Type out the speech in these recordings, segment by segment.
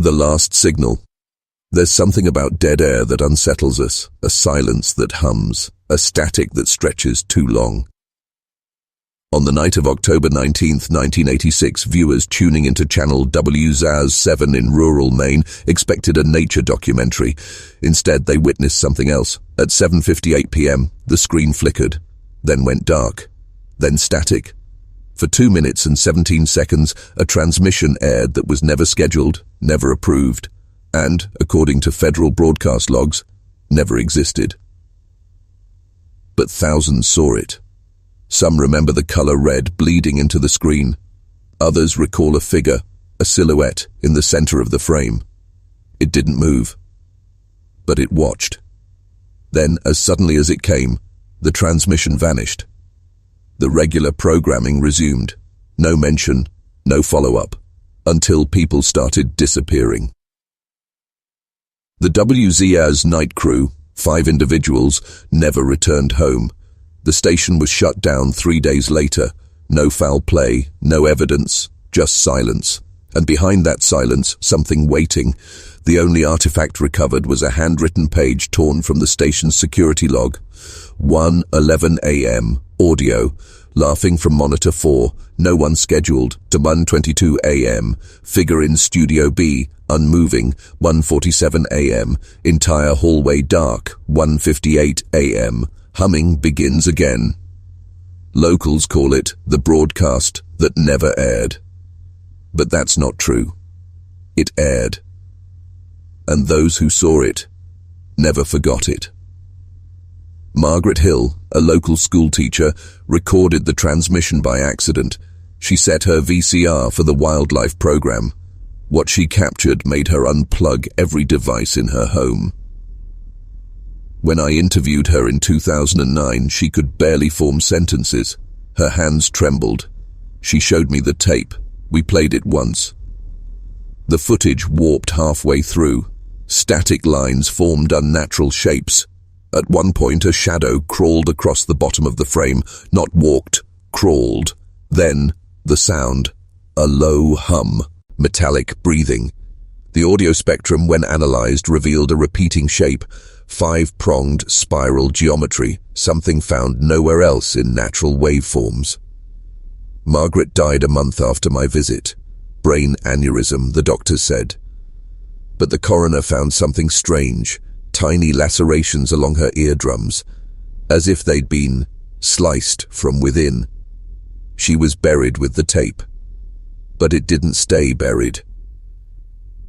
The last signal. There's something about dead air that unsettles us, a silence that hums, a static that stretches too long. On the night of October 19, 1986, viewers tuning into channel wzaz 7 in rural Maine expected a nature documentary. Instead, they witnessed something else. At 7:58 p.m., the screen flickered, then went dark, then static. For 2 minutes and 17 seconds, a transmission aired that was never scheduled, never approved, and, according to federal broadcast logs, never existed. But thousands saw it. Some remember the color red bleeding into the screen. Others recall a figure, a silhouette, in the center of the frame. It didn't move, but it watched. Then, as suddenly as it came, the transmission vanished. The regular programming resumed. No mention, no follow-up, until people started disappearing. The wzaz night crew, 5 individuals, never returned home. The station was shut down 3 days later. No foul play, no evidence, just silence. And behind that silence, something waiting. The only artifact recovered was a handwritten page torn from the station's security log. 1:11 a.m. Audio. Laughing from monitor 4. No one scheduled. To 1:22 a.m. Figure in Studio B. Unmoving. 1:47 a.m. Entire hallway dark. 1:58 a.m. Humming begins again. Locals call it the broadcast that never aired. But that's not true. It aired. And those who saw it never forgot it. Margaret Hill, a local school teacher, recorded the transmission by accident. She set her VCR for the wildlife program. What she captured made her unplug every device in her home. When I interviewed her in 2009, she could barely form sentences. Her hands trembled. She showed me the tape. We played it once. The footage warped halfway through. Static lines formed unnatural shapes. At one point, a shadow crawled across the bottom of the frame, not walked, crawled. Then, the sound. A low hum, metallic breathing. The audio spectrum, when analyzed, revealed a repeating shape, 5-pronged spiral geometry, something found nowhere else in natural waveforms. Margaret died a month after my visit. Brain aneurysm, the doctors said. But the coroner found something strange, tiny lacerations along her eardrums, as if they'd been sliced from within. She was buried with the tape. But it didn't stay buried.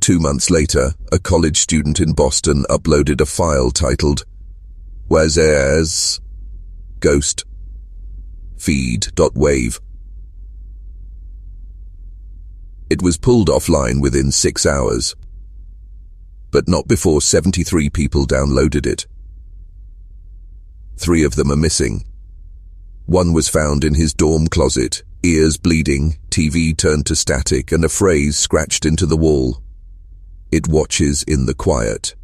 2 months later, a college student in Boston uploaded a file titled wzaz ghost feed.wave. It was pulled offline within 6 hours, but not before 73 people downloaded it. 3 of them are missing. One was found in his dorm closet, ears bleeding, TV turned to static, and a phrase scratched into the wall. It watches in the quiet.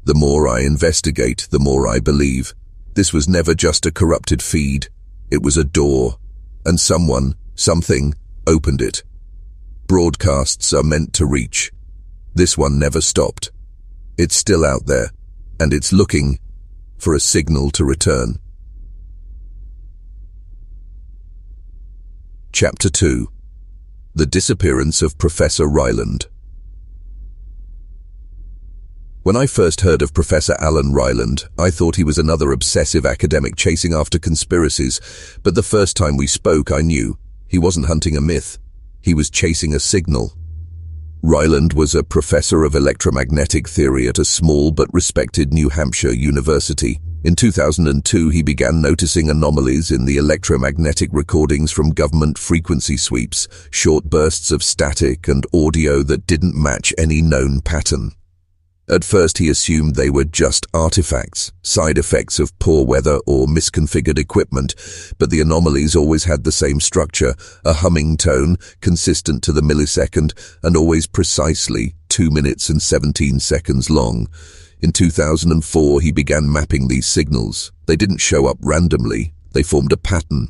The more I investigate, the more I believe. This was never just a corrupted feed. It was a door, and someone, something, opened it. Broadcasts are meant to reach. This one never stopped. It's still out there, and it's looking for a signal to return. Chapter 2. The Disappearance of Professor Ryland. When I first heard of Professor Alan Ryland, I thought he was another obsessive academic chasing after conspiracies, but the first time we spoke, I knew he wasn't hunting a myth. He was chasing a signal. Ryland was a professor of electromagnetic theory at a small but respected New Hampshire university. In 2002, he began noticing anomalies in the electromagnetic recordings from government frequency sweeps, short bursts of static and audio that didn't match any known pattern. At first, he assumed they were just artifacts, side effects of poor weather or misconfigured equipment, but the anomalies always had the same structure, a humming tone, consistent to the millisecond, and always precisely 2 minutes and 17 seconds long. In 2004, he began mapping these signals. They didn't show up randomly. They formed a pattern.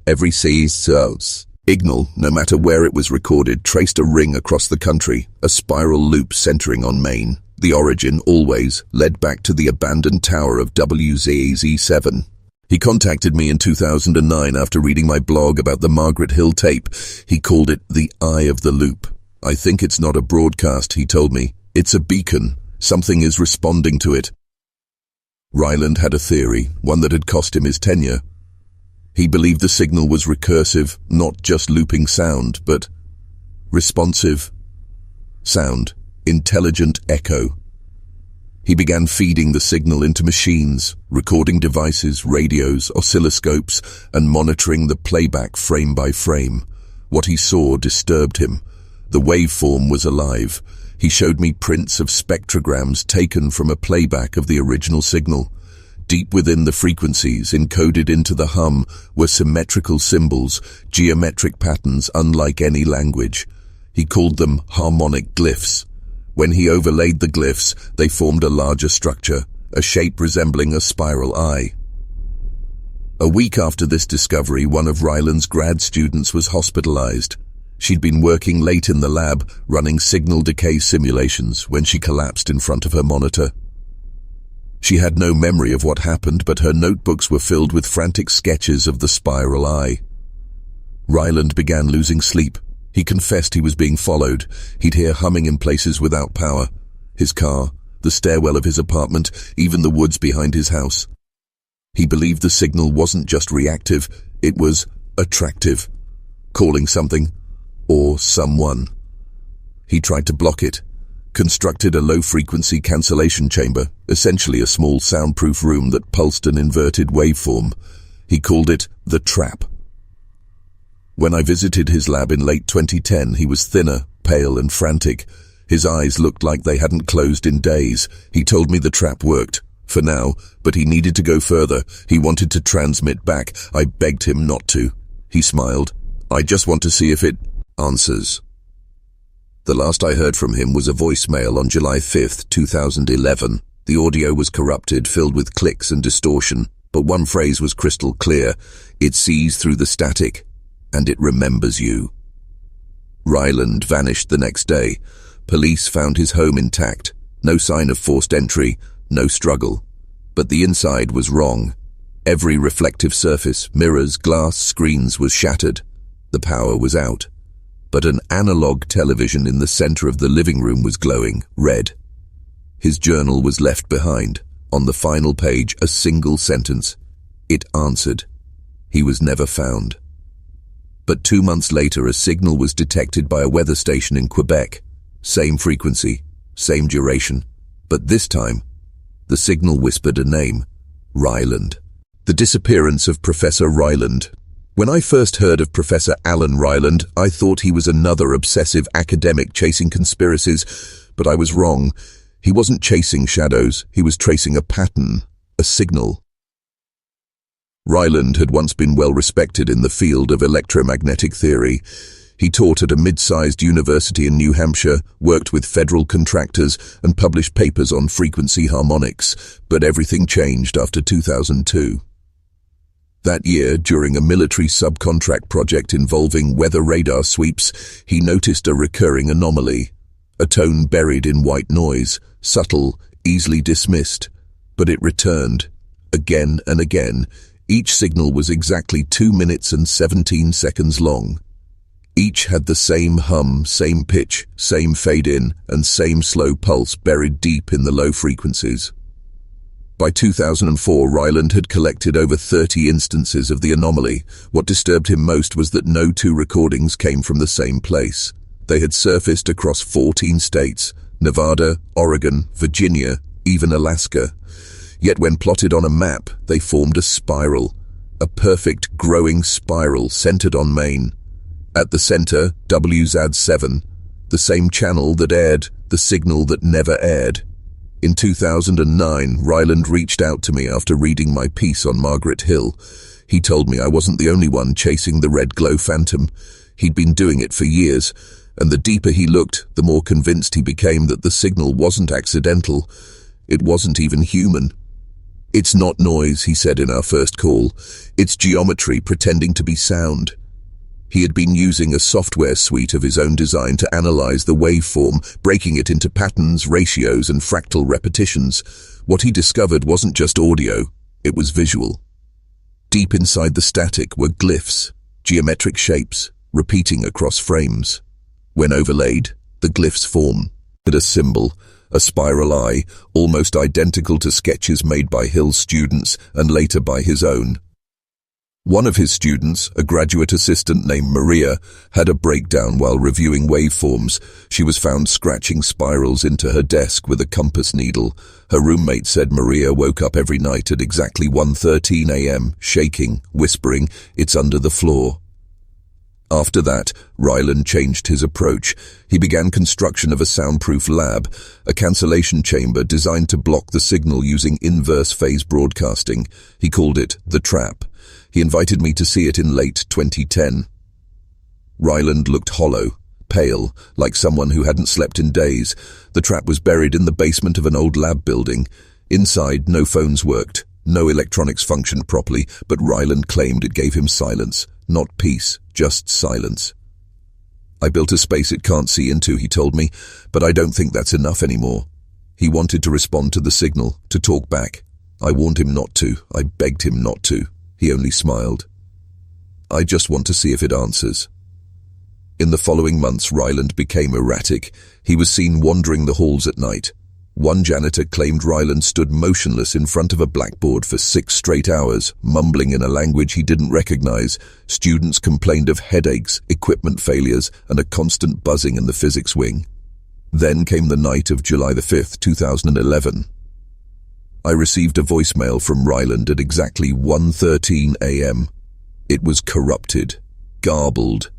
Every wzaz Ignal, no matter where it was recorded, traced a ring across the country, a spiral loop centering on Maine. The origin, always, led back to the abandoned tower of wzaz. He contacted me in 2009 after reading my blog about the Margaret Hill tape. He called it the Eye of the Loop. I think it's not a broadcast, he told me. It's a beacon. Something is responding to it. Ryland had a theory, one that had cost him his tenure. He believed the signal was recursive, not just looping sound, but responsive sound, intelligent echo. He began feeding the signal into machines, recording devices, radios, oscilloscopes, and monitoring the playback frame by frame. What he saw disturbed him. The waveform was alive. He showed me prints of spectrograms taken from a playback of the original signal. Deep within the frequencies, encoded into the hum, were symmetrical symbols, geometric patterns unlike any language. He called them harmonic glyphs. When he overlaid the glyphs, they formed a larger structure, a shape resembling a spiral eye. A week after this discovery, one of Ryland's grad students was hospitalized. She'd been working late in the lab, running signal decay simulations, when she collapsed in front of her monitor. She had no memory of what happened, but her notebooks were filled with frantic sketches of the spiral eye. Ryland began losing sleep. He confessed he was being followed. He'd hear humming in places without power. His car, the stairwell of his apartment, even the woods behind his house. He believed the signal wasn't just reactive, it was attractive, calling something or someone. He tried to block it, constructed a low-frequency cancellation chamber, essentially a small soundproof room that pulsed an inverted waveform. He called it the trap. When I visited his lab in late 2010, he was thinner, pale and frantic. His eyes looked like they hadn't closed in days. He told me the trap worked, for now, but he needed to go further. He wanted to transmit back. I begged him not to. He smiled. I just want to see if it answers. The last I heard from him was a voicemail on July 5th, 2011. The audio was corrupted, filled with clicks and distortion, but one phrase was crystal clear. It sees through the static, and it remembers you. Ryland vanished the next day. Police found his home intact. No sign of forced entry, no struggle. But the inside was wrong. Every reflective surface, mirrors, glass, screens was shattered. The power was out. But an analog television in the center of the living room was glowing, red. His journal was left behind. On the final page, a single sentence. It answered. He was never found. But 2 months later, a signal was detected by a weather station in Quebec. Same frequency, same duration. But this time, the signal whispered a name. Ryland. The disappearance of Professor Ryland. When I first heard of Professor Alan Ryland, I thought he was another obsessive academic chasing conspiracies, but I was wrong. He wasn't chasing shadows, he was tracing a pattern, a signal. Ryland had once been well respected in the field of electromagnetic theory. He taught at a mid-sized university in New Hampshire, worked with federal contractors, and published papers on frequency harmonics, but everything changed after 2002. That year, during a military subcontract project involving weather radar sweeps, he noticed a recurring anomaly. A tone buried in white noise, subtle, easily dismissed. But it returned, again and again. Each signal was exactly 2 minutes and 17 seconds long. Each had the same hum, same pitch, same fade-in, and same slow pulse buried deep in the low frequencies. By 2004, Ryland had collected over 30 instances of the anomaly. What disturbed him most was that no two recordings came from the same place. They had surfaced across 14 states, Nevada, Oregon, Virginia, even Alaska. Yet when plotted on a map, they formed a spiral, a perfect growing spiral centered on Maine. At the center, wzaz 7, the same channel that aired the signal that never aired. In 2009, Ryland reached out to me after reading my piece on Margaret Hill. He told me I wasn't the only one chasing the red glow phantom. He'd been doing it for years, and the deeper he looked, the more convinced he became that the signal wasn't accidental. It wasn't even human. It's not noise, he said in our first call. It's geometry pretending to be sound. He had been using a software suite of his own design to analyze the waveform, breaking it into patterns, ratios, and fractal repetitions. What he discovered wasn't just audio, it was visual. Deep inside the static were glyphs, geometric shapes, repeating across frames. When overlaid, the glyphs formed a symbol, a spiral eye, almost identical to sketches made by Hill's students and later by his own. One of his students, a graduate assistant named Maria, had a breakdown while reviewing waveforms. She was found scratching spirals into her desk with a compass needle. Her roommate said Maria woke up every night at exactly 1:13 a.m., shaking, whispering, "It's under the floor." After that, Ryland changed his approach. He began construction of a soundproof lab, a cancellation chamber designed to block the signal using inverse phase broadcasting. He called it The Trap. He invited me to see it in late 2010. Ryland looked hollow, pale, like someone who hadn't slept in days. The trap was buried in the basement of an old lab building. Inside, no phones worked, no electronics functioned properly, but Ryland claimed it gave him silence. Not peace, just silence. "I built a space it can't see into," he told me, "but I don't think that's enough anymore." He wanted to respond to the signal, to talk back. I warned him not to. I begged him not to. He only smiled. "I just want to see if it answers." In the following months, Ryland became erratic. He was seen wandering the halls at night. One janitor claimed Ryland stood motionless in front of a blackboard for 6 straight hours, mumbling in a language he didn't recognize. Students complained of headaches, equipment failures, and a constant buzzing in the physics wing. Then came the night of July the 5th, 2011. I received a voicemail from Ryland at exactly 1:13 a.m. It was corrupted, garbled,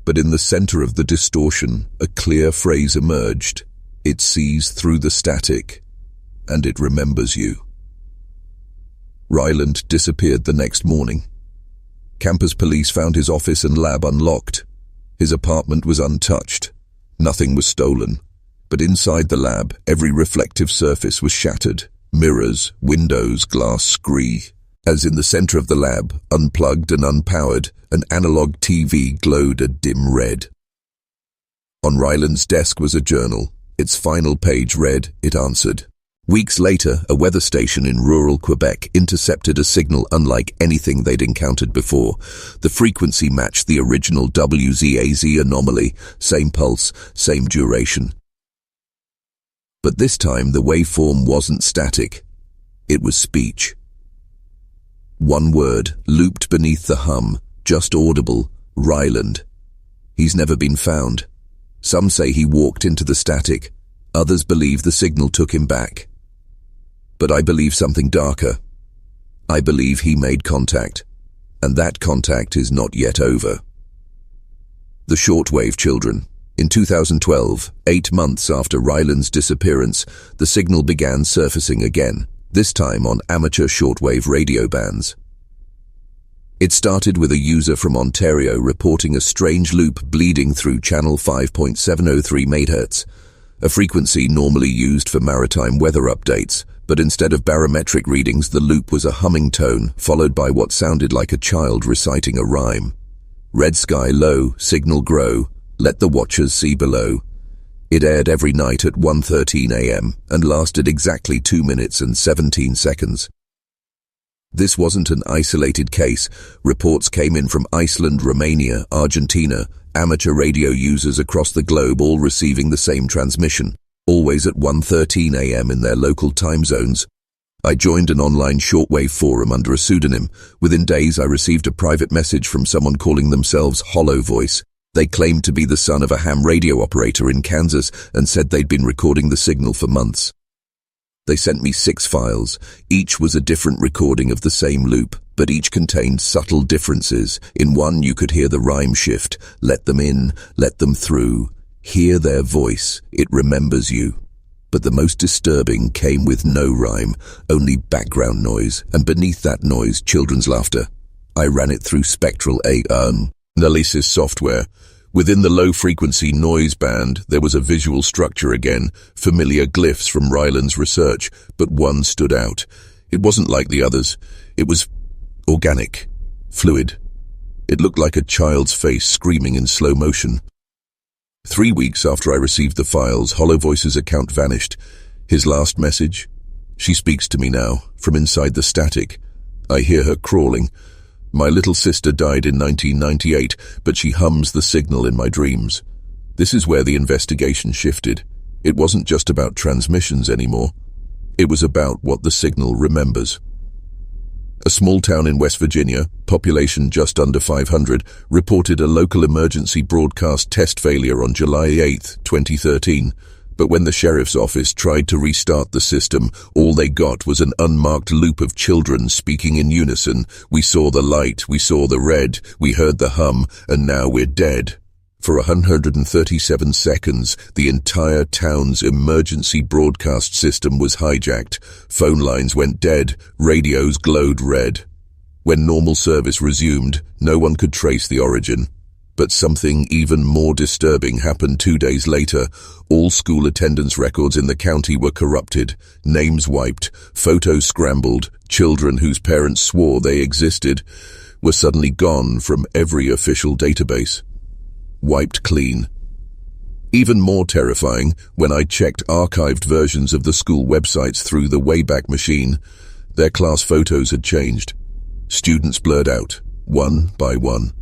but in the center of the distortion, a clear phrase emerged. "It sees through the static, and it remembers you." Ryland disappeared the next morning. Campus police found his office and lab unlocked. His apartment was untouched. Nothing was stolen. But inside the lab, every reflective surface was shattered. Mirrors, windows, glass scree. As in the center of the lab, unplugged and unpowered, an analog TV glowed a dim red. On Ryland's desk was a journal. Its final page read, "It answered." Weeks later, a weather station in rural Quebec intercepted a signal unlike anything they'd encountered before. The frequency matched the original wzaz anomaly, same pulse, same duration. But this time, the waveform wasn't static. It was speech. One word, looped beneath the hum, just audible, Ryland. He's never been found. Some say he walked into the static. Others believe the signal took him back. But I believe something darker. I believe he made contact, and that contact is not yet over. The shortwave children. In 2012, 8 months after Ryland's disappearance, the signal began surfacing again, this time on amateur shortwave radio bands. It started with a user from Ontario reporting a strange loop bleeding through channel 5.703 MHz, a frequency normally used for maritime weather updates, but instead of barometric readings, the loop was a humming tone, followed by what sounded like a child reciting a rhyme. "Red sky low, signal grow, let the watchers see below." It aired every night at 1:13 a.m. and lasted exactly 2 minutes and 17 seconds. This wasn't an isolated case. Reports came in from Iceland, Romania, Argentina, amateur radio users across the globe all receiving the same transmission, always at 1:13 a.m. in their local time zones. I joined an online shortwave forum under a pseudonym. Within days, I received a private message from someone calling themselves Hollow Voice. They claimed to be the son of a ham radio operator in Kansas and said they'd been recording the signal for months. They sent me 6 files. Each was a different recording of the same loop, but each contained subtle differences. In one, you could hear the rhyme shift. Let them in, let them through. Hear their voice, it remembers you. But the most disturbing came with no rhyme, only background noise, and beneath that noise, children's laughter. I ran it through spectral analysis software. Within the low-frequency noise band, there was a visual structure again, familiar glyphs from Ryland's research, but one stood out. It wasn't like the others. It was organic, fluid. It looked like a child's face screaming in slow motion. 3 weeks after I received the files, Hollow Voice's account vanished. His last message? She speaks to me now, from inside the static. I hear her crawling. My little sister died in 1998, but she hums the signal in my dreams. This is where the investigation shifted. It wasn't just about transmissions anymore. It was about what the signal remembers. A small town in West Virginia, population just under 500, reported a local emergency broadcast test failure on July 8, 2013. But when the sheriff's office tried to restart the system, all they got was an unmarked loop of children speaking in unison. We saw the light, we saw the red, we heard the hum, and now we're dead. For 137 seconds, the entire town's emergency broadcast system was hijacked. Phone lines went dead, radios glowed red. When normal service resumed, no one could trace the origin. But something even more disturbing happened 2 days later. All school attendance records in the county were corrupted, names wiped, photos scrambled. Children whose parents swore they existed were suddenly gone from every official database. Wiped clean. Even more terrifying, when I checked archived versions of the school websites through the Wayback Machine, their class photos had changed. Students blurred out, one by one.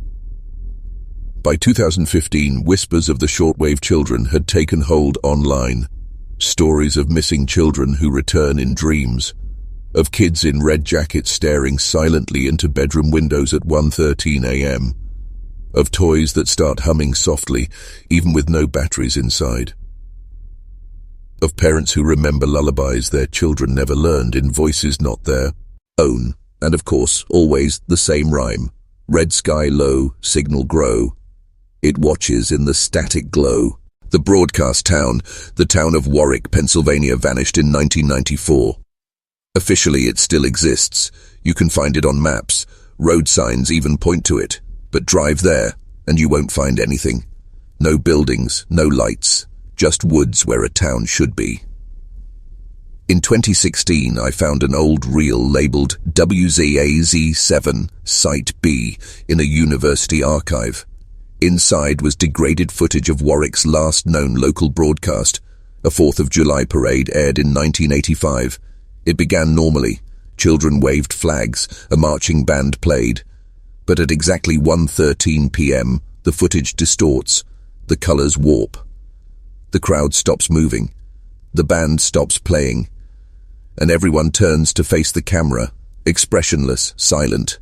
By 2015, whispers of the shortwave children had taken hold online. Stories of missing children who return in dreams. Of kids in red jackets staring silently into bedroom windows at 1:13 a.m. Of toys that start humming softly, even with no batteries inside. Of parents who remember lullabies their children never learned in voices not their own. And of course, always the same rhyme. Red sky low, signal grow. It watches in the static glow. The broadcast town, the town of Warwick, Pennsylvania, vanished in 1994. Officially, it still exists. You can find it on maps. Road signs even point to it. But drive there, and you won't find anything. No buildings, no lights, just woods where a town should be. In 2016, I found an old reel labeled wzaz7 Site B in a university archive. Inside was degraded footage of Warwick's last known local broadcast. A 4th of July parade aired in 1985. It began normally. Children waved flags, a marching band played. But at exactly 1:13 p.m., the footage distorts, the colors warp. The crowd stops moving, the band stops playing, and everyone turns to face the camera, expressionless, silent.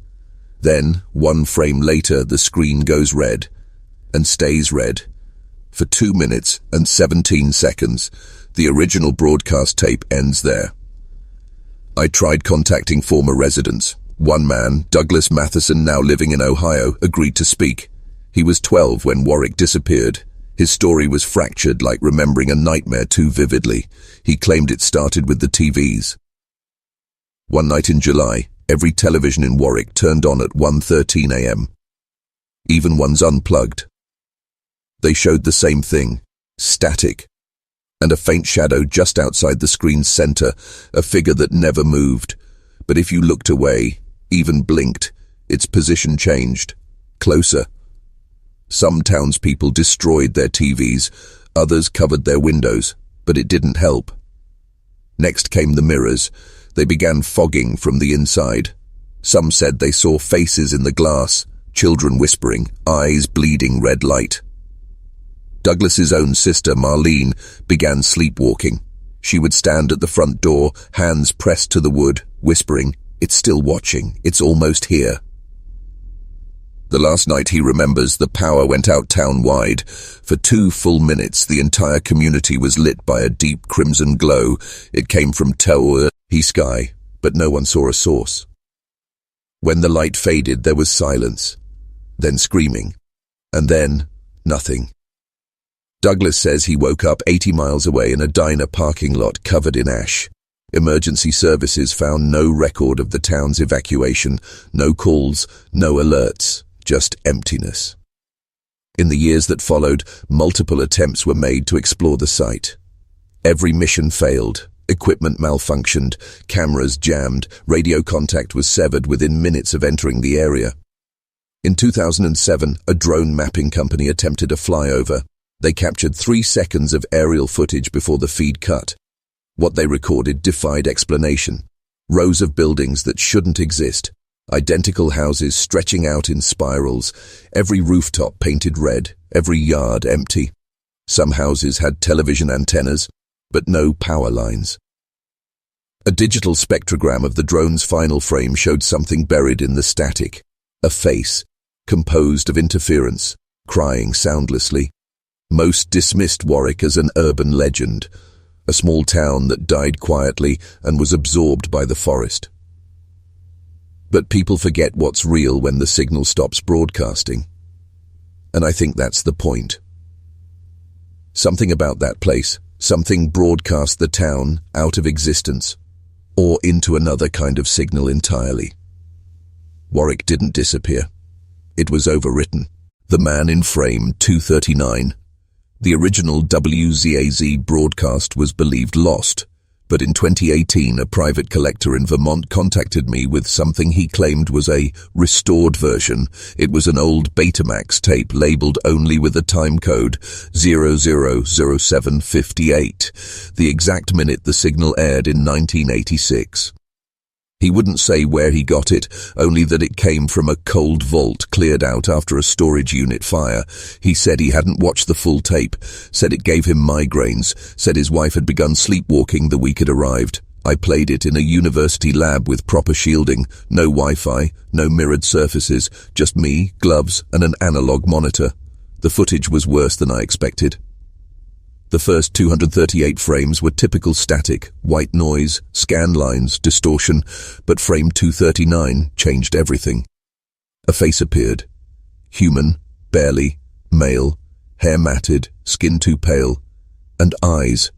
Then, 1 frame later, the screen goes red, and stays red. For 2 minutes and 17 seconds, the original broadcast tape ends there. I tried contacting former residents. One man, Douglas Matheson, now living in Ohio, agreed to speak. He was 12 when Warwick disappeared. His story was fractured, like remembering a nightmare too vividly. He claimed it started with the TVs. One night in July, every television in Warwick turned on at 1:13 a.m. Even ones unplugged. They showed the same thing, static, and a faint shadow just outside the screen's center, a figure that never moved. But if you looked away, even blinked, its position changed, closer. Some townspeople destroyed their TVs, others covered their windows, but it didn't help. Next came the mirrors. They began fogging from the inside. Some said they saw faces in the glass, children whispering, eyes bleeding red light. Douglas's own sister, Marlene, began sleepwalking. She would stand at the front door, hands pressed to the wood, whispering, "It's still watching, it's almost here." The last night he remembers, the power went out town-wide. For 2 full minutes, the entire community was lit by a deep crimson glow. It came from tower, sky, but no one saw a source. When the light faded, there was silence, then screaming, and then nothing. Douglas says he woke up 80 miles away in a diner parking lot covered in ash. Emergency services found no record of the town's evacuation, no calls, no alerts, just emptiness. In the years that followed, multiple attempts were made to explore the site. Every mission failed, equipment malfunctioned, cameras jammed, radio contact was severed within minutes of entering the area. In 2007, a drone mapping company attempted a flyover. They captured 3 seconds of aerial footage before the feed cut. What they recorded defied explanation. Rows of buildings that shouldn't exist. Identical houses stretching out in spirals. Every rooftop painted red. Every yard empty. Some houses had television antennas, but no power lines. A digital spectrogram of the drone's final frame showed something buried in the static. A face, composed of interference, crying soundlessly. Most dismissed Warwick as an urban legend, a small town that died quietly and was absorbed by the forest. But people forget what's real when the signal stops broadcasting. And I think that's the point. Something about that place, something broadcast the town out of existence, or into another kind of signal entirely. Warwick didn't disappear. It was overwritten. The man in frame 239. The original wzaz broadcast was believed lost, but in 2018 a private collector in Vermont contacted me with something he claimed was a restored version. It was an old Betamax tape labeled only with a time code 000758, the exact minute the signal aired in 1986. He wouldn't say where he got it, only that it came from a cold vault cleared out after a storage unit fire. He said he hadn't watched the full tape, said it gave him migraines, said his wife had begun sleepwalking the week it arrived. I played it in a university lab with proper shielding, no Wi-Fi, no mirrored surfaces, just me, gloves, and an analog monitor. The footage was worse than I expected. The first 238 frames were typical static, white noise, scan lines, distortion, but frame 239 changed everything. A face appeared. Human, barely, male, hair matted, skin too pale, and eyes.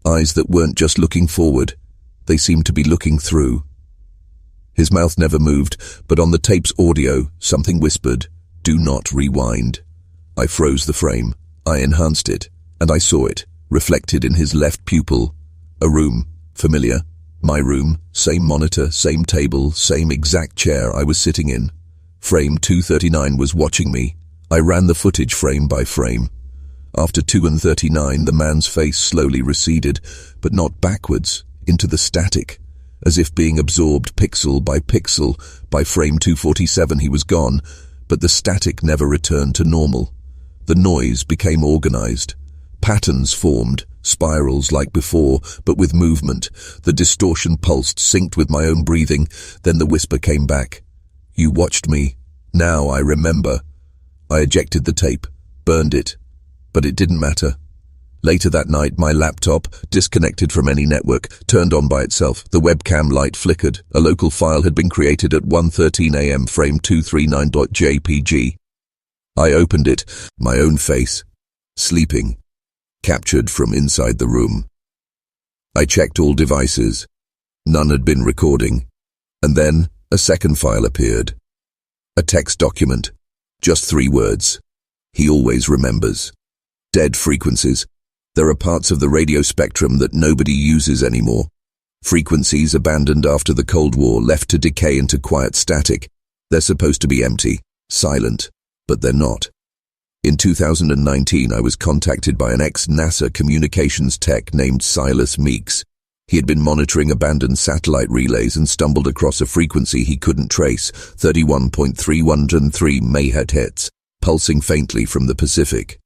Eyes that weren't just looking forward, they seemed to be looking through. His mouth never moved, but on the tape's audio, something whispered, "Do not rewind." I froze the frame. I enhanced it. And I saw it, reflected in his left pupil. A room, familiar. My room, same monitor, same table, same exact chair I was sitting in. Frame 239 was watching me. I ran the footage frame by frame. After 239, the man's face slowly receded, but not backwards, into the static, as if being absorbed pixel by pixel. By frame 247 he was gone, but the static never returned to normal. The noise became organized. Patterns formed, spirals like before, but with movement. The distortion pulsed, synced with my own breathing. Then the whisper came back. "You watched me. Now I remember." I ejected the tape, burned it, but it didn't matter. Later that night, my laptop, disconnected from any network, turned on by itself. The webcam light flickered. A local file had been created at 1:13 a.m. frame 239.jpg. I opened it, my own face, sleeping. Captured from inside the room. I checked all devices. None had been recording. And then a second file appeared. A text document. Just 3 words. He always remembers. Dead frequencies. There are parts of the radio spectrum that nobody uses anymore. Frequencies abandoned after the Cold War, left to decay into quiet static. They're supposed to be empty, silent, but they're not. In 2019, I was contacted by an ex-NASA communications tech named Silas Meeks. He had been monitoring abandoned satellite relays and stumbled across a frequency he couldn't trace, 31.313 MHz, pulsing faintly from the Pacific.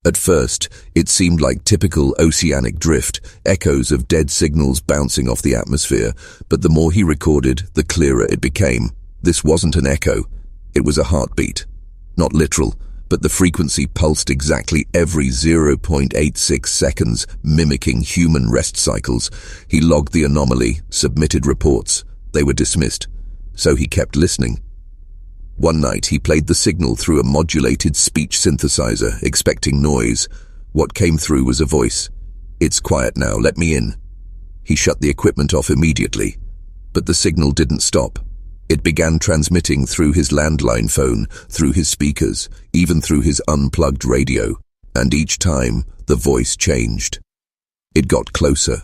At first, it seemed like typical oceanic drift, echoes of dead signals bouncing off the atmosphere, but the more he recorded, the clearer it became. This wasn't an echo, it was a heartbeat. Not literal, but the frequency pulsed exactly every 0.86 seconds, mimicking human rest cycles. He logged the anomaly, submitted reports. They were dismissed, so he kept listening. One night he played the signal through a modulated speech synthesizer, expecting noise. What came through was a voice. "It's quiet now, let me in." He shut the equipment off immediately, but the signal didn't stop. It began transmitting through his landline phone, through his speakers, even through his unplugged radio, and each time the voice changed. It got closer.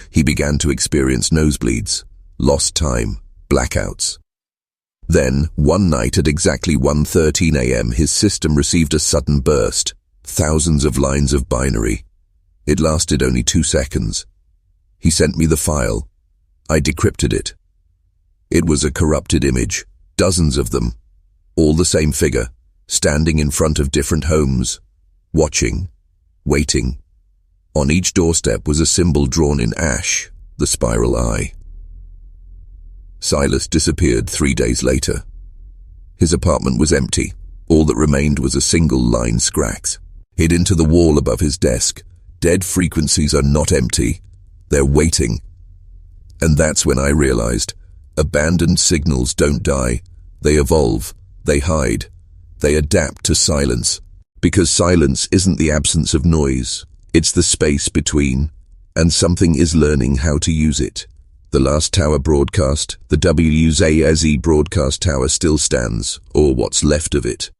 He began to experience nosebleeds, lost time, blackouts. Then, one night at exactly 1:13 a.m., his system received a sudden burst. Thousands of lines of binary. It lasted only 2 seconds. He sent me the file. I decrypted it. It was a corrupted image, dozens of them, all the same figure, standing in front of different homes, watching, waiting. On each doorstep was a symbol drawn in ash, the spiral eye. Silas disappeared 3 days later. His apartment was empty. All that remained was a single line scratch, hid into the wall above his desk. Dead frequencies are not empty. They're waiting. And that's when I realized, abandoned signals don't die. They evolve. They hide. They adapt to silence. Because silence isn't the absence of noise. It's the space between. And something is learning how to use it. The last tower broadcast, the wzaz broadcast tower, still stands, or what's left of it.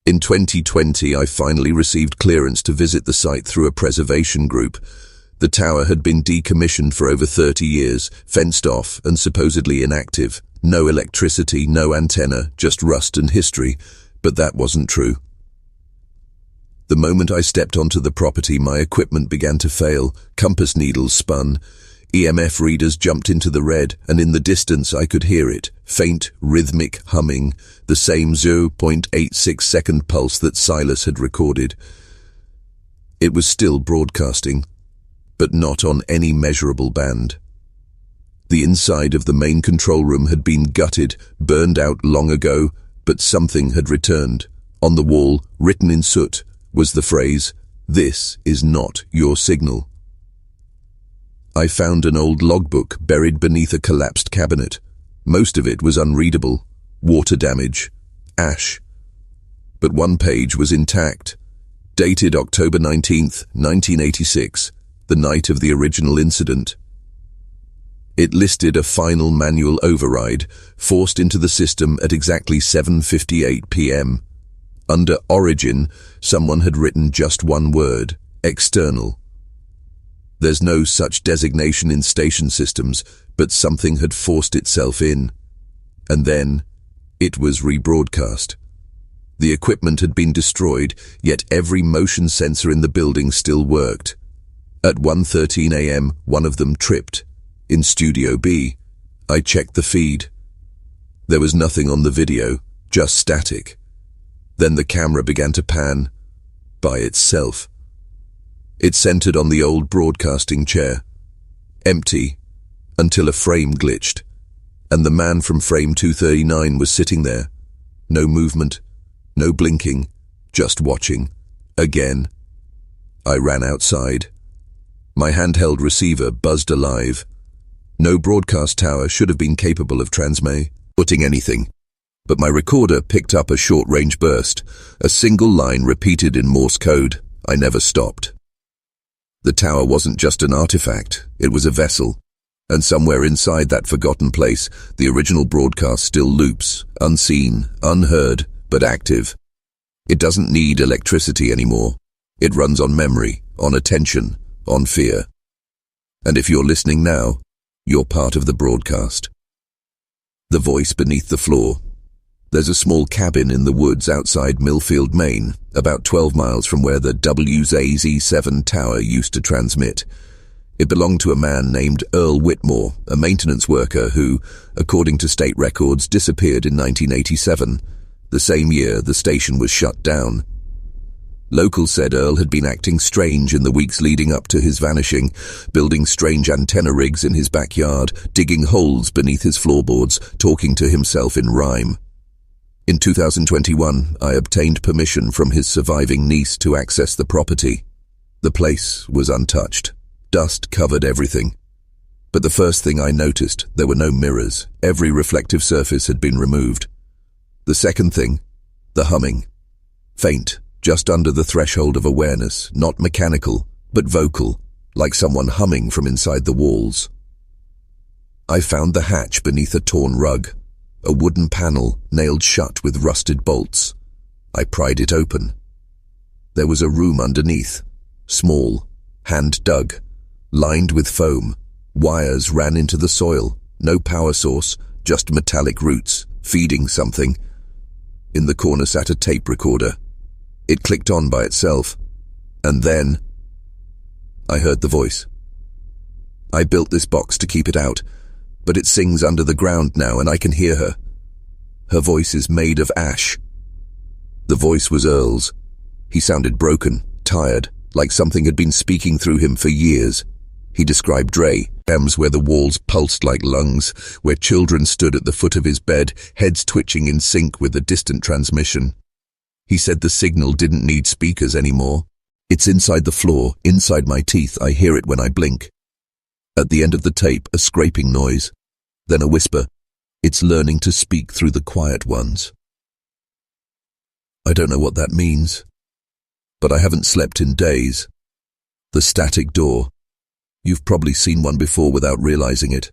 In 2020, I finally received clearance to visit the site through a preservation group. The tower had been decommissioned for over 30 years, fenced off and supposedly inactive. No electricity, no antenna, just rust and history. But that wasn't true. The moment I stepped onto the property, my equipment began to fail. Compass needles spun. EMF readers jumped into the red, and in the distance I could hear it, faint, rhythmic humming, the same 0.86-second pulse that Silas had recorded. It was still broadcasting, but not on any measurable band. The inside of the main control room had been gutted, burned out long ago, but something had returned. On the wall, written in soot, was the phrase, "This is not your signal." I found an old logbook buried beneath a collapsed cabinet. Most of it was unreadable, water damage, ash. But one page was intact, dated October 19th, 1986, the night of the original incident. It listed a final manual override, forced into the system at exactly 7:58 p.m. Under Origin, someone had written just one word, external. There's no such designation in station systems, but something had forced itself in. And then, it was rebroadcast. The equipment had been destroyed, yet every motion sensor in the building still worked. At 1:13 a.m., one of them tripped. In Studio B, I checked the feed. There was nothing on the video, just static. Then the camera began to pan, by itself. It centered on the old broadcasting chair, empty, until a frame glitched, and the man from frame 239 was sitting there. No movement, no blinking, just watching. Again. I ran outside. My handheld receiver buzzed alive. No broadcast tower should have been capable of transmitting anything. But my recorder picked up a short-range burst, a single line repeated in Morse code. I never stopped. The tower wasn't just an artifact, it was a vessel. And somewhere inside that forgotten place, the original broadcast still loops, unseen, unheard, but active. It doesn't need electricity anymore. It runs on memory, on attention, on fear. And if you're listening now, you're part of the broadcast. The voice beneath the floor. There's a small cabin in the woods outside Millfield, Maine, about 12 miles from where the wzaz tower used to transmit. It belonged to a man named Earl Whitmore, a maintenance worker who, according to state records, disappeared in 1987, the same year the station was shut down. Locals said Earl had been acting strange in the weeks leading up to his vanishing, building strange antenna rigs in his backyard, digging holes beneath his floorboards, talking to himself in rhyme. In 2021, I obtained permission from his surviving niece to access the property. The place was untouched. Dust covered everything. But the first thing I noticed, there were no mirrors. Every reflective surface had been removed. The second thing, the humming. Faint, just under the threshold of awareness, not mechanical, but vocal, like someone humming from inside the walls. I found the hatch beneath a torn rug. A wooden panel nailed shut with rusted bolts. I pried it open. There was a room underneath, small, hand-dug, lined with foam. Wires ran into the soil, no power source, just metallic roots, feeding something. In the corner sat a tape recorder. It clicked on by itself. And then I heard the voice. I built this box to keep it out, but it sings under the ground now and I can hear her. Her voice is made of ash. The voice was Earl's. He sounded broken, tired, like something had been speaking through him for years. He described rooms where the walls pulsed like lungs, where children stood at the foot of his bed, heads twitching in sync with the distant transmission. He said the signal didn't need speakers anymore. It's inside the floor, inside my teeth. I hear it when I blink. At the end of the tape, a scraping noise, then a whisper. It's learning to speak through the quiet ones. I don't know what that means, but I haven't slept in days. The static door. You've probably seen one before without realizing it.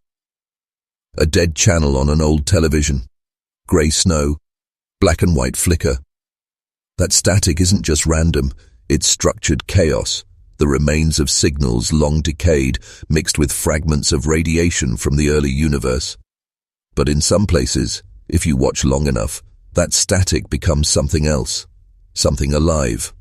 A dead channel on an old television. Grey snow. Black and white flicker. That static isn't just random, it's structured chaos. The remains of signals long decayed, mixed with fragments of radiation from the early universe. But in some places, if you watch long enough, that static becomes something else. Something alive.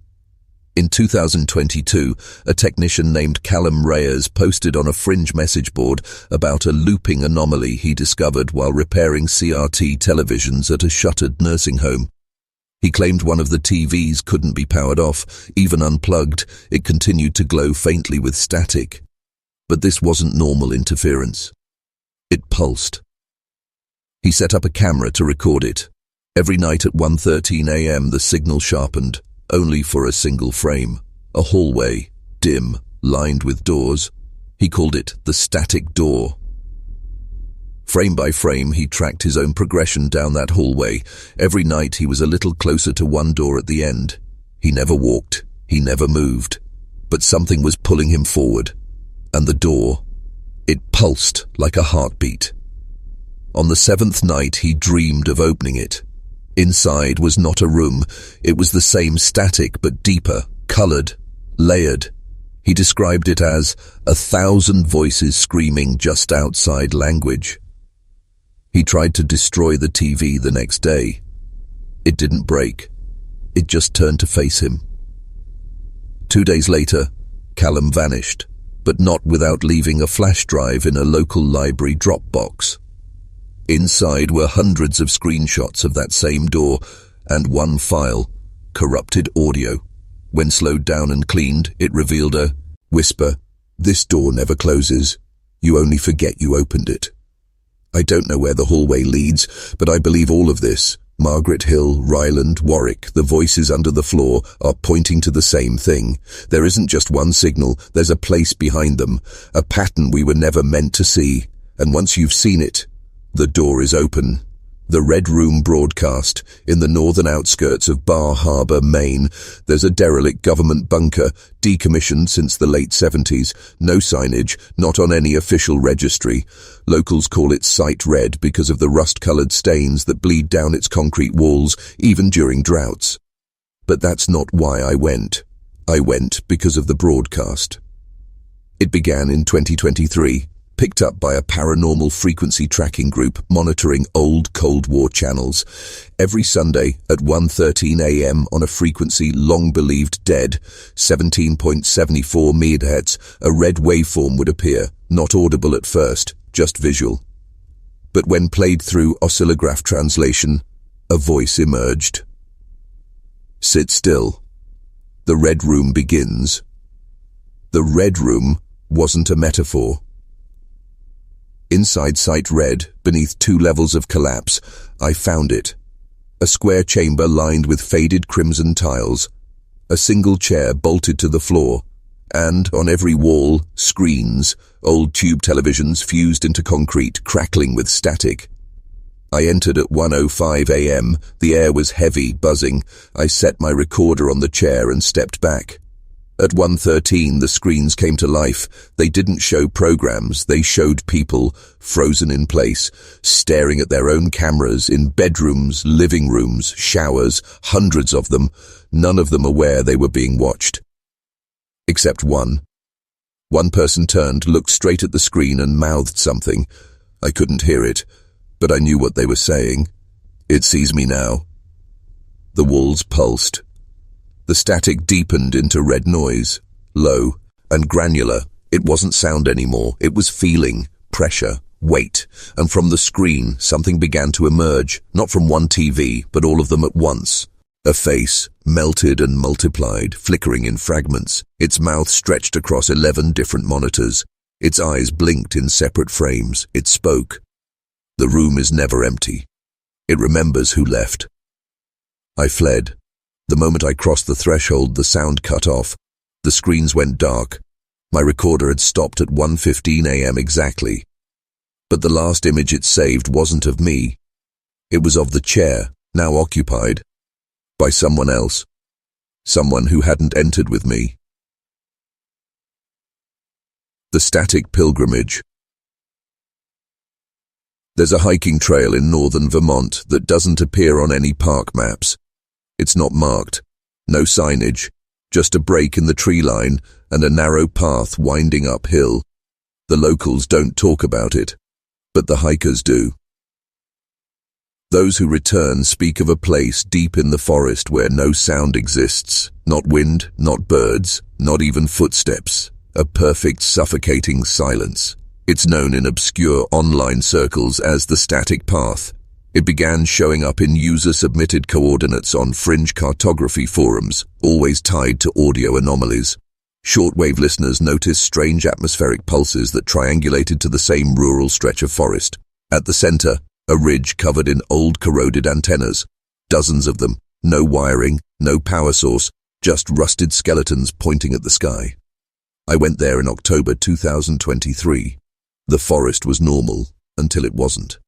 In 2022, a technician named Callum Reyes posted on a Fringe message board about a looping anomaly he discovered while repairing CRT televisions at a shuttered nursing home. He claimed one of the TVs couldn't be powered off, even unplugged. It continued to glow faintly with static. But this wasn't normal interference. It pulsed. He set up a camera to record it. Every night at 1:13 a.m. the signal sharpened, only for a single frame. A hallway, dim, lined with doors. He called it the static door. Frame by frame, he tracked his own progression down that hallway. Every night he was a little closer to one door at the end. He never walked, he never moved. But something was pulling him forward. And the door, it pulsed like a heartbeat. On the 7th night, he dreamed of opening it. Inside was not a room. It was the same static, but deeper, colored, layered. He described it as 1,000 voices screaming just outside language. He tried to destroy the TV the next day. It didn't break. It just turned to face him. 2 days later, Callum vanished, but not without leaving a flash drive in a local library Dropbox. Inside were hundreds of screenshots of that same door and one file, corrupted audio. When slowed down and cleaned, it revealed a whisper. "This door never closes. You only forget you opened it." I don't know where the hallway leads, but I believe all of this, Margaret Hill, Ryland, Warwick, the voices under the floor, are pointing to the same thing. There isn't just one signal, there's a place behind them, a pattern we were never meant to see. And once you've seen it, the door is open. The Red Room broadcast. In the northern outskirts of Bar Harbor, Maine, there's a derelict government bunker, decommissioned since the late 70s. No signage, not on any official registry. Locals call it Site Red because of the rust-colored stains that bleed down its concrete walls, even during droughts. But that's not why I went. I went because of the broadcast. It began in 2023. Picked up by a paranormal frequency tracking group monitoring old Cold War channels. Every Sunday at 1:13 a.m. on a frequency long believed dead, 17.74 MHz, a red waveform would appear, not audible at first, just visual. But when played through oscillograph translation, a voice emerged. "Sit still. The Red Room begins." The Red Room wasn't a metaphor. Inside Site Red, beneath 2 levels of collapse, I found it. A square chamber lined with faded crimson tiles, a single chair bolted to the floor, and on every wall, screens, old tube televisions fused into concrete, crackling with static. I entered at 1:05 a.m. The air was heavy, buzzing. I set my recorder on the chair and stepped back. At 1:13, the screens came to life. They didn't show programs, they showed people, frozen in place, staring at their own cameras in bedrooms, living rooms, showers, hundreds of them, none of them aware they were being watched. Except one. One person turned, looked straight at the screen and mouthed something. I couldn't hear it, but I knew what they were saying. It sees me now. The walls pulsed. The static deepened into red noise, low and granular. It wasn't sound anymore. It was feeling, pressure, weight, and from the screen something began to emerge, not from one TV, but all of them at once. A face, melted and multiplied, flickering in fragments. Its mouth stretched across 11 different monitors. Its eyes blinked in separate frames. It spoke. The room is never empty. It remembers who left. I fled. The moment I crossed the threshold, the sound cut off. The screens went dark. My recorder had stopped at 1:15 a.m. exactly. But the last image it saved wasn't of me. It was of the chair, now occupied. By someone else. Someone who hadn't entered with me. The Static Pilgrimage. There's a hiking trail in northern Vermont that doesn't appear on any park maps. It's not marked. No signage. Just a break in the tree line and a narrow path winding uphill. The locals don't talk about it, but the hikers do. Those who return speak of a place deep in the forest where no sound exists, not wind, not birds, not even footsteps, a perfect suffocating silence. It's known in obscure online circles as the Static Path. It began showing up in user-submitted coordinates on fringe cartography forums, always tied to audio anomalies. Shortwave listeners noticed strange atmospheric pulses that triangulated to the same rural stretch of forest. At the center, a ridge covered in old corroded antennas. Dozens of them. No wiring, no power source, just rusted skeletons pointing at the sky. I went there in October 2023. The forest was normal until it wasn't.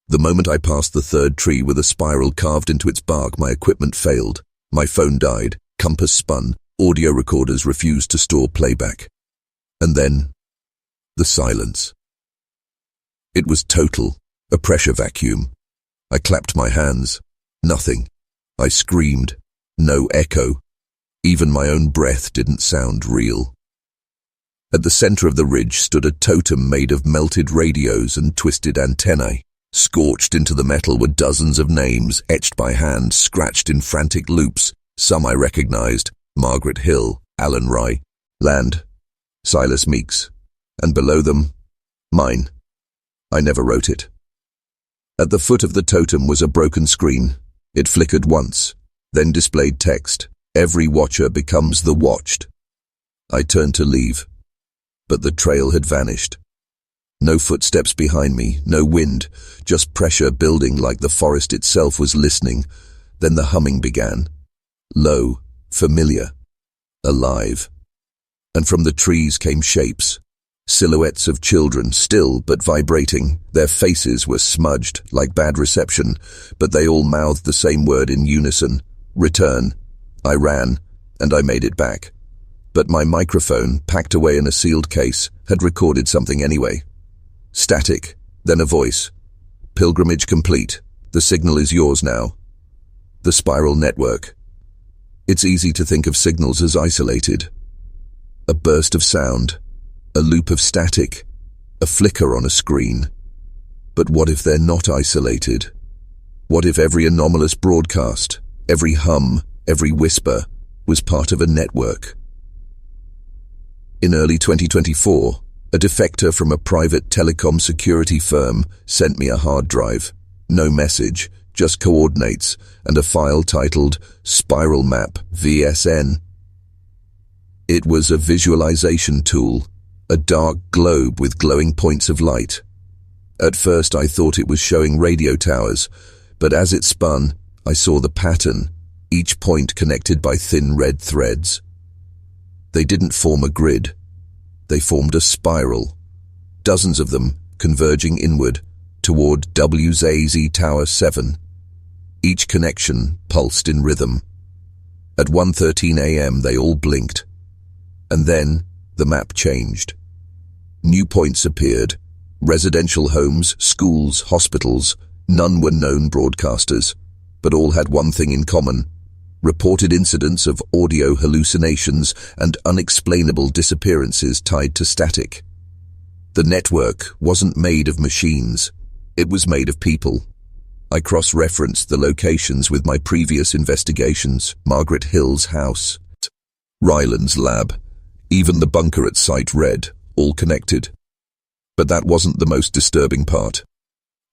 The moment I passed the third tree with a spiral carved into its bark, my equipment failed. My phone died, compass spun, audio recorders refused to store playback. And then, the silence. It was total. A pressure vacuum. I clapped my hands. Nothing. I screamed. No echo. Even my own breath didn't sound real. At the center of the ridge stood a totem made of melted radios and twisted antennae. Scorched into the metal were dozens of names, etched by hand, scratched in frantic loops. Some I recognized. Margaret Hill, Alan Rye, Land, Silas Meeks. And below them, mine. I never wrote it. At the foot of the totem was a broken screen. It flickered once, then displayed text. Every watcher becomes the watched. I turned to leave, but the trail had vanished. No footsteps behind me, no wind, just pressure building like the forest itself was listening. Then the humming began. Low, familiar, alive. And from the trees came shapes. Silhouettes of children, still but vibrating. Their faces were smudged, like bad reception, but they all mouthed the same word in unison. Return. I ran, and I made it back. But my microphone, packed away in a sealed case, had recorded something anyway. Static, then a voice. Pilgrimage complete. The signal is yours now. The spiral network. It's easy to think of signals as isolated. A burst of sound. A loop of static, a flicker on a screen. But what if they're not isolated? What if every anomalous broadcast, every hum, every whisper, was part of a network? In early 2024, a defector from a private telecom security firm sent me a hard drive. No message, just coordinates, and a file titled Spiral Map VSN. It was a visualization tool. A dark globe with glowing points of light. At first I thought it was showing radio towers, but as it spun, I saw the pattern, each point connected by thin red threads. They didn't form a grid. They formed a spiral. Dozens of them converging inward toward wzaz Tower 7. Each connection pulsed in rhythm. At 1:13 a.m. they all blinked. And then the map changed. New points appeared. Residential homes, schools, hospitals. None were known broadcasters, but all had one thing in common. Reported incidents of audio hallucinations and unexplainable disappearances tied to static. The network wasn't made of machines. It was made of people. I cross-referenced the locations with my previous investigations: Margaret Hill's house, Ryland's lab, even the bunker at Site Red, all connected. But that wasn't the most disturbing part.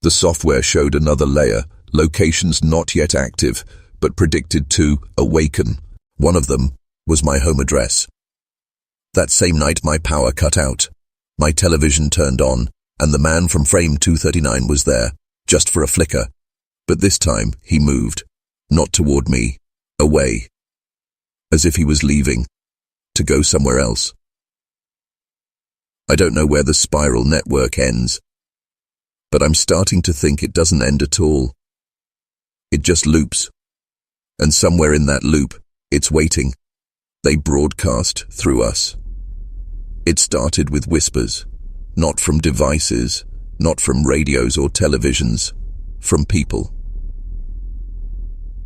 The software showed another layer, locations not yet active, but predicted to awaken. One of them was my home address. That same night my power cut out. My television turned on, and the man from frame 239 was there, just for a flicker. But this time he moved, not toward me, away. As if he was leaving, to go somewhere else. I don't know where the spiral network ends, but I'm starting to think it doesn't end at all. It just loops. And somewhere in that loop, it's waiting. They broadcast through us. It started with whispers, not from devices, not from radios or televisions, from people.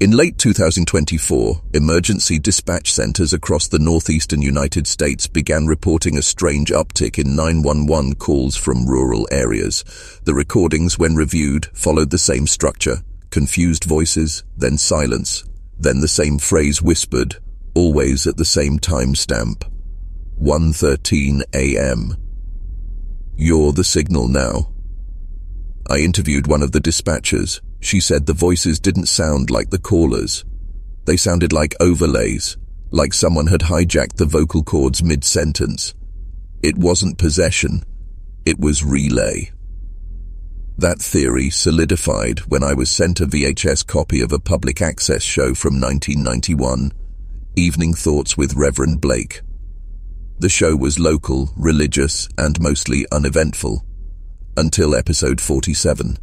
In late 2024, emergency dispatch centers across the northeastern United States began reporting a strange uptick in 911 calls from rural areas. The recordings, when reviewed, followed the same structure: confused voices, then silence, then the same phrase whispered, always at the same timestamp: 1:13 a.m. "You're the signal now." I interviewed one of the dispatchers. She said the voices didn't sound like the callers. They sounded like overlays, like someone had hijacked the vocal cords mid-sentence. It wasn't possession, it was relay. That theory solidified when I was sent a VHS copy of a public access show from 1991, Evening Thoughts with Reverend Blake. The show was local, religious, and mostly uneventful, until episode 47.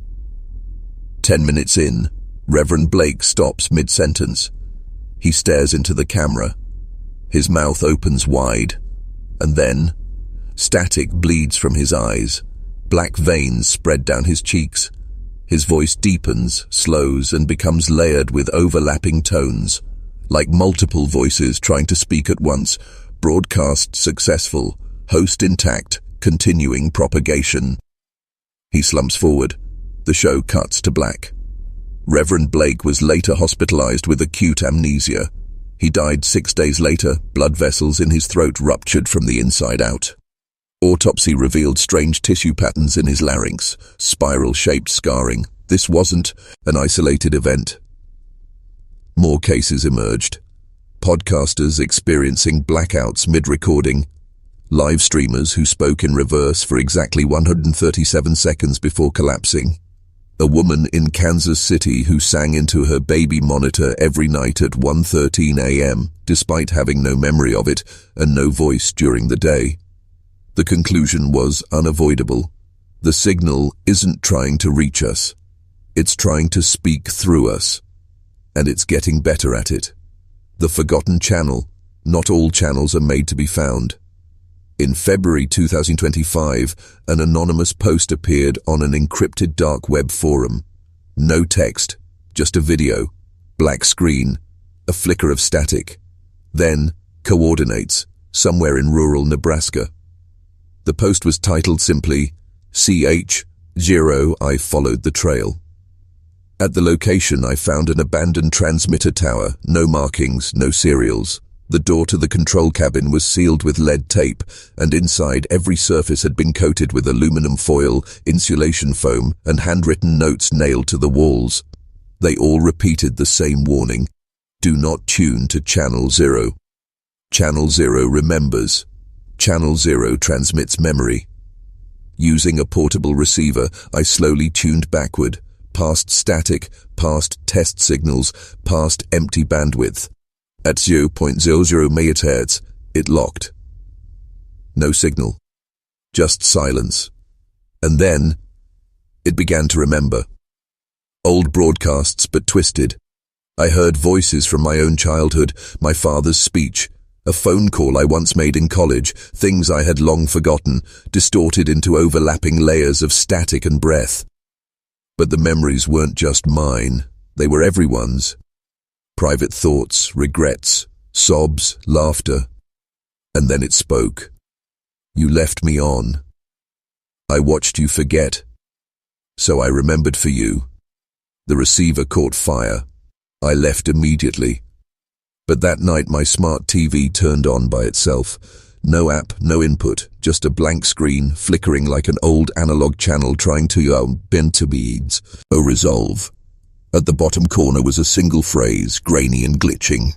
10 minutes in, Reverend Blake stops mid-sentence. He stares into the camera. His mouth opens wide, and then static bleeds from his eyes. Black veins spread down his cheeks. His voice deepens, slows, and becomes layered with overlapping tones, like multiple voices trying to speak at once. Broadcast successful, host intact, continuing propagation. He slumps forward. The show cuts to black. Reverend Blake was later hospitalized with acute amnesia. He died 6 days later, blood vessels in his throat ruptured from the inside out. Autopsy revealed strange tissue patterns in his larynx, spiral-shaped scarring. This wasn't an isolated event. More cases emerged. Podcasters experiencing blackouts mid-recording. Live streamers who spoke in reverse for exactly 137 seconds before collapsing. A woman in Kansas City who sang into her baby monitor every night at 1:13 a.m., despite having no memory of it and no voice during the day. The conclusion was unavoidable. The signal isn't trying to reach us. It's trying to speak through us. And it's getting better at it. The forgotten channel. Not all channels are made to be found. In February 2025, an anonymous post appeared on an encrypted dark web forum. No text, just a video, black screen, a flicker of static. Then, coordinates, somewhere in rural Nebraska. The post was titled simply, CH0. I followed the trail. At the location, I found an abandoned transmitter tower, no markings, no serials. The door to the control cabin was sealed with lead tape, and inside every surface had been coated with aluminum foil, insulation foam, and handwritten notes nailed to the walls. They all repeated the same warning: do not tune to Channel 0. Channel 0 remembers. Channel 0 transmits memory. Using a portable receiver, I slowly tuned backward, past static, past test signals, past empty bandwidth. At 0.00 MHz, it locked. No signal. Just silence. And then, it began to remember. Old broadcasts, but twisted. I heard voices from my own childhood, my father's speech, a phone call I once made in college, things I had long forgotten, distorted into overlapping layers of static and breath. But the memories weren't just mine, they were everyone's. Private thoughts, regrets, sobs, laughter. And then it spoke. You left me on. I watched you forget. So I remembered for you. The receiver caught fire. I left immediately. But that night my smart TV turned on by itself. No app, no input, just a blank screen flickering like an old analog channel trying to bend to beads. Oh, resolve. At the bottom corner was a single phrase, grainy and glitching.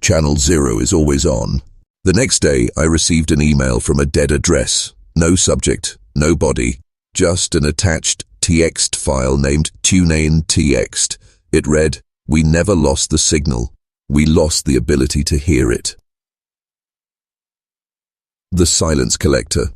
Channel 0 is always on. The next day I received an email from a dead address. No subject, no body, just an attached TXT file named TuneIn-TXT. It read, "We never lost the signal. We lost the ability to hear it." The silence collector.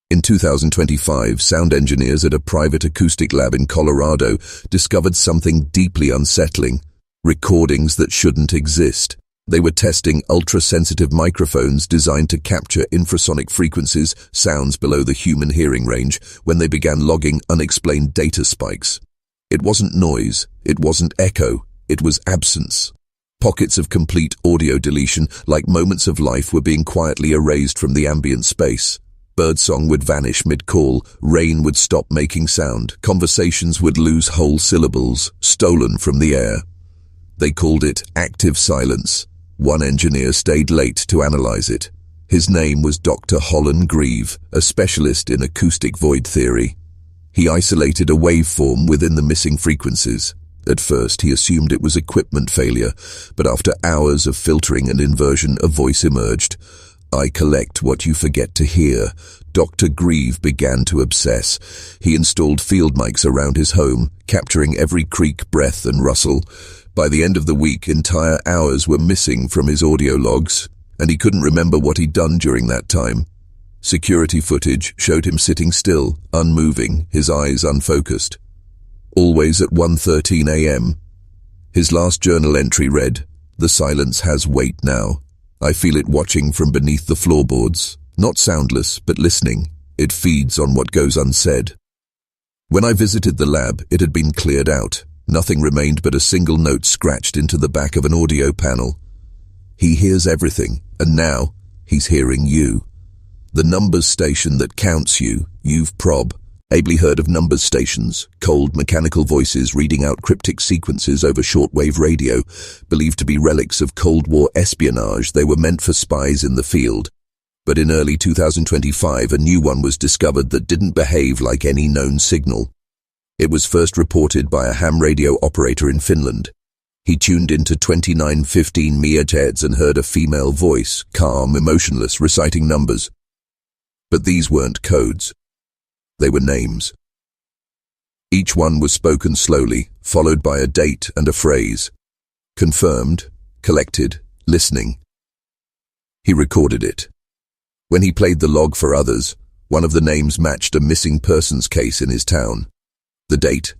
In 2025, sound engineers at a private acoustic lab in Colorado discovered something deeply unsettling, recordings that shouldn't exist. They were testing ultra-sensitive microphones designed to capture infrasonic frequencies, sounds below the human hearing range, when they began logging unexplained data spikes. It wasn't noise, it wasn't echo, it was absence. Pockets of complete audio deletion, like moments of life, were being quietly erased from the ambient space. Birdsong would vanish mid-call, rain would stop making sound, conversations would lose whole syllables, stolen from the air. They called it active silence. One engineer stayed late to analyze it. His name was Dr. Holland Grieve, a specialist in acoustic void theory. He isolated a waveform within the missing frequencies. At first, he assumed it was equipment failure, but after hours of filtering and inversion, a voice emerged. "I collect what you forget to hear." Dr. Grieve began to obsess. He installed field mics around his home, capturing every creak, breath, and rustle. By the end of the week, entire hours were missing from his audio logs, and he couldn't remember what he'd done during that time. Security footage showed him sitting still, unmoving, his eyes unfocused. Always at 1:13 a.m. His last journal entry read, "The silence has weight now. I feel it watching from beneath the floorboards. Not soundless, but listening. It feeds on what goes unsaid." When I visited the lab, it had been cleared out. Nothing remained but a single note scratched into the back of an audio panel. "He hears everything, and now he's hearing you. The numbers station that counts you, you've prob." Ably heard of numbers stations, cold mechanical voices reading out cryptic sequences over shortwave radio, believed to be relics of Cold War espionage. They were meant for spies in the field. But in early 2025, a new one was discovered that didn't behave like any known signal. It was first reported by a ham radio operator in Finland. He tuned into 2915 MHz and heard a female voice, calm, emotionless, reciting numbers. But these weren't codes. They were names. Each one was spoken slowly, followed by a date and a phrase. Confirmed, collected, listening. He recorded it. When he played the log for others, one of the names matched a missing persons case in his town. The date,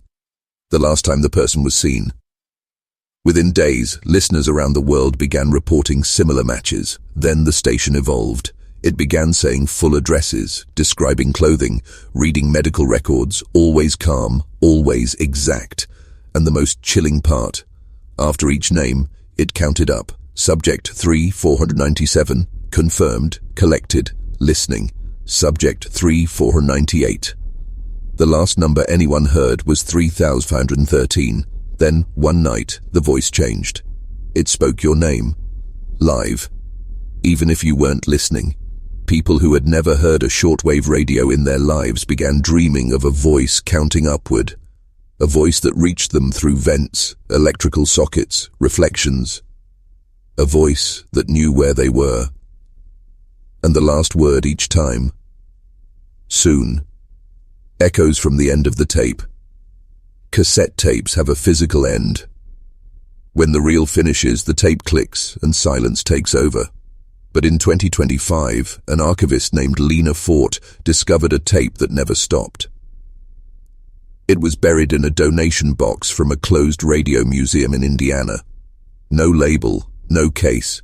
the last time the person was seen. Within days, listeners around the world began reporting similar matches. Then the station evolved. It began saying full addresses, describing clothing, reading medical records, always calm, always exact. And the most chilling part, after each name, it counted up. Subject 3497, confirmed, collected, listening. Subject 3498. The last number anyone heard was 3513. Then, one night, the voice changed. It spoke your name. Live. Even if you weren't listening. People who had never heard a shortwave radio in their lives began dreaming of a voice counting upward. A voice that reached them through vents, electrical sockets, reflections. A voice that knew where they were. And the last word each time. Soon. Echoes from the end of the tape. Cassette tapes have a physical end. When the reel finishes, the tape clicks and silence takes over. But in 2025, an archivist named Lena Fort discovered a tape that never stopped. It was buried in a donation box from a closed radio museum in Indiana. No label, no case.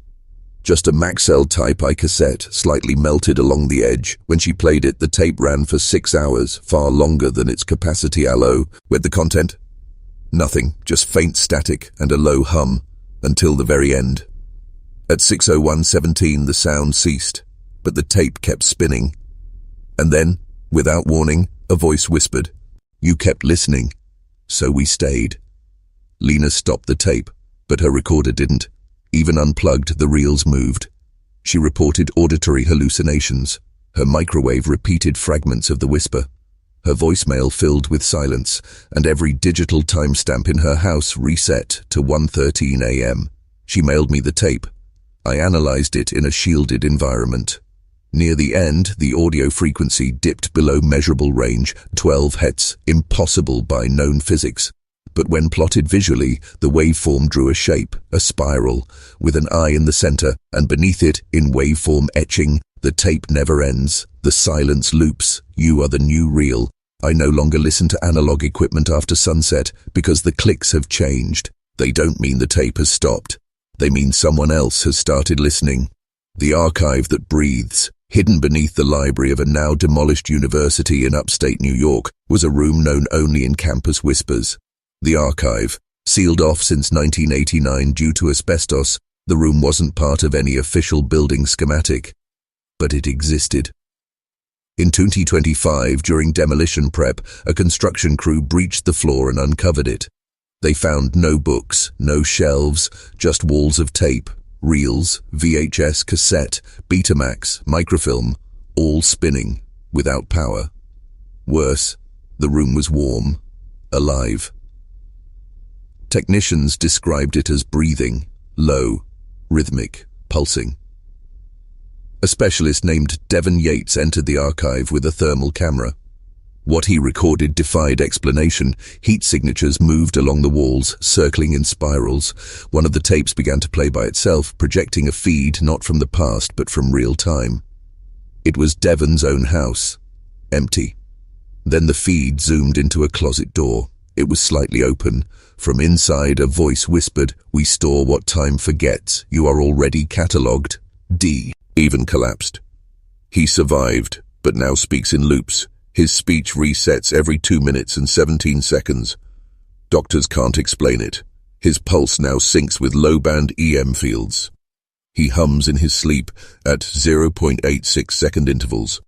Just a Maxell Type I cassette, slightly melted along the edge. When she played it, the tape ran for 6 hours, far longer than its capacity. Allo, with the content? Nothing, just faint static and a low hum, until the very end. At 6:01:17 the sound ceased, but the tape kept spinning. And then, without warning, a voice whispered, You kept listening, so we stayed. Lena stopped the tape, but her recorder didn't. Even unplugged, the reels moved. She reported auditory hallucinations. Her microwave repeated fragments of the whisper. Her voicemail filled with silence, and every digital timestamp in her house reset to 1:13 a.m. She mailed me the tape. I analyzed it in a shielded environment. Near the end, the audio frequency dipped below measurable range, 12 Hz, impossible by known physics. But when plotted visually, the waveform drew a shape, a spiral, with an eye in the center, and beneath it, in waveform etching, the tape never ends, the silence loops, you are the new real. I no longer listen to analog equipment after sunset because the clicks have changed. They don't mean the tape has stopped. They mean someone else has started listening. The archive that breathes, hidden beneath the library of a now demolished university in upstate New York, was a room known only in campus whispers. The archive, sealed off since 1989 due to asbestos, the room wasn't part of any official building schematic. But it existed. In 2025, during demolition prep, a construction crew breached the floor and uncovered it. They found no books, no shelves, just walls of tape, reels, VHS cassette, Betamax, microfilm, all spinning, without power. Worse, the room was warm, alive. Technicians described it as breathing, low, rhythmic, pulsing. A specialist named Devon Yates entered the archive with a thermal camera. What he recorded defied explanation. Heat signatures moved along the walls, circling in spirals. One of the tapes began to play by itself, projecting a feed not from the past but from real time. It was Devon's own house, empty. Then the feed zoomed into a closet door. It was slightly open. From inside, a voice whispered, "We store what time forgets. You are already catalogued." D even collapsed. He survived, but now speaks in loops. His speech resets every 2 minutes and 17 seconds. Doctors can't explain it. His pulse now syncs with low-band EM fields. He hums in his sleep at 0.86-second intervals.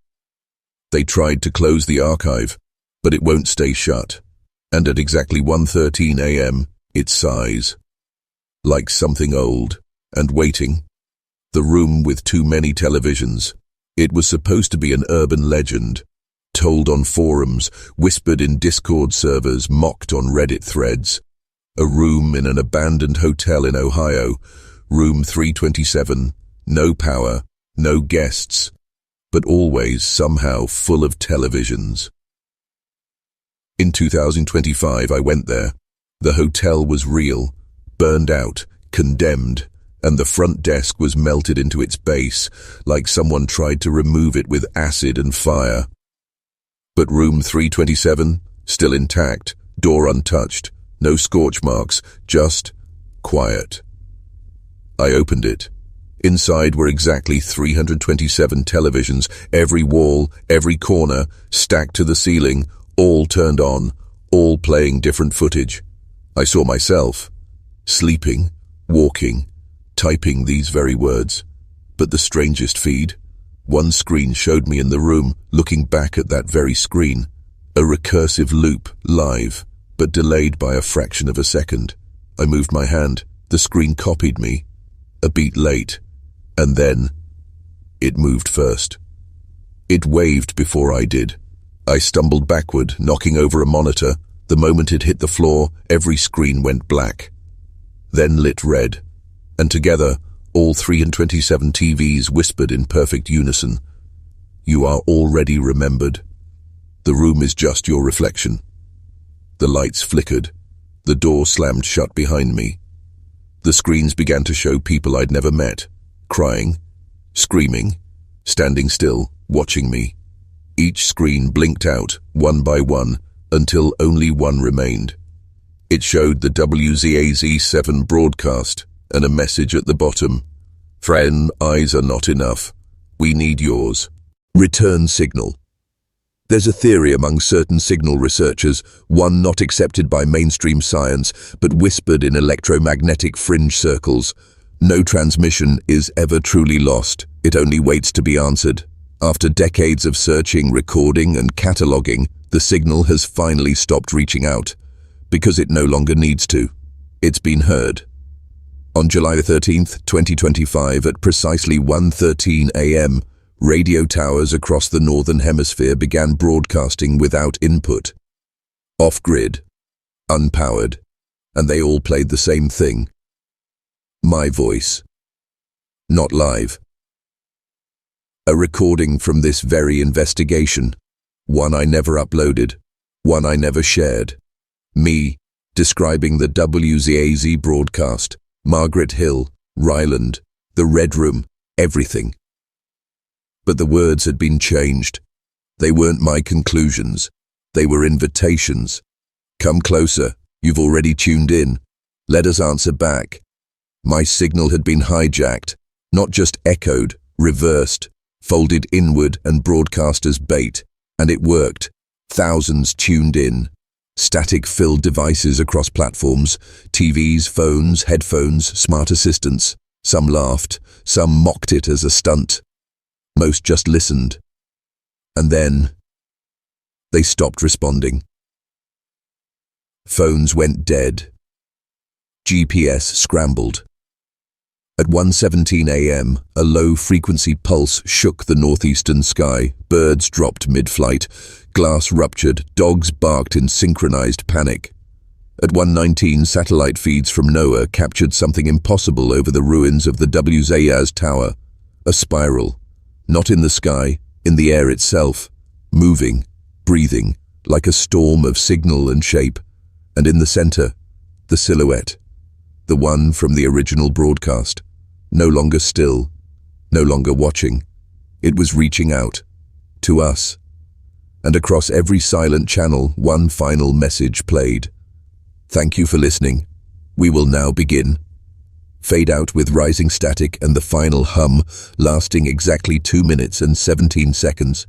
They tried to close the archive, but it won't stay shut. And at exactly 1:13 a.m., it sighs. Like something old and waiting. The room with too many televisions. It was supposed to be an urban legend, told on forums, whispered in Discord servers, mocked on Reddit threads. A room in an abandoned hotel in Ohio, room 327, no power, no guests, but always somehow full of televisions. In 2025, I went there. The hotel was real, burned out, condemned, and the front desk was melted into its base, like someone tried to remove it with acid and fire. But room 327, still intact, door untouched, no scorch marks, just quiet. I opened it. Inside were exactly 327 televisions, every wall, every corner, stacked to the ceiling, all turned on, all playing different footage. I saw myself, sleeping, walking, typing these very words. But the strangest feed. One screen showed me in the room, looking back at that very screen. A recursive loop, live, but delayed by a fraction of a second. I moved my hand. The screen copied me. A beat late. And then, it moved first. It waved before I did. I stumbled backward, knocking over a monitor. The moment it hit the floor, every screen went black. Then lit red. And together, all 327 TVs whispered in perfect unison, "You are already remembered. The room is just your reflection." The lights flickered. The door slammed shut behind me. The screens began to show people I'd never met, crying, screaming, standing still, watching me. Each screen blinked out, one by one, until only one remained. It showed the wzaz-7 broadcast, and a message at the bottom. "Friend, eyes are not enough. We need yours." Return signal. There's a theory among certain signal researchers, one not accepted by mainstream science, but whispered in electromagnetic fringe circles. No transmission is ever truly lost. It only waits to be answered. After decades of searching, recording, and cataloging, the signal has finally stopped reaching out, because it no longer needs to. It's been heard. On July 13th, 2025, at precisely 1:13 a.m., radio towers across the Northern Hemisphere began broadcasting without input. Off-grid, unpowered, and they all played the same thing. My voice. Not live. A recording from this very investigation. One I never uploaded. One I never shared. Me, describing the wzaz broadcast, Margaret Hill, Ryland, the Red Room, everything. But the words had been changed. They weren't my conclusions. They were invitations. Come closer. You've already tuned in. Let us answer back. My signal had been hijacked, not just echoed, reversed, folded inward and broadcast as bait, and it worked. Thousands tuned in. Static-filled devices across platforms, TVs, phones, headphones, smart assistants. Some laughed, some mocked it as a stunt. Most just listened. And then, they stopped responding. Phones went dead. GPS scrambled. At 1:17 a.m., a low-frequency pulse shook the northeastern sky. Birds dropped mid-flight. Glass ruptured. Dogs barked in synchronized panic. At 1:19, satellite feeds from NOAA captured something impossible over the ruins of the wzaz tower. A spiral. Not in the sky, in the air itself. Moving, breathing, like a storm of signal and shape. And in the center, the silhouette. The one from the original broadcast. No longer still, no longer watching. It was reaching out, to us. And across every silent channel, one final message played. Thank you for listening. We will now begin. Fade out with rising static and the final hum, lasting exactly 2 minutes and 17 seconds.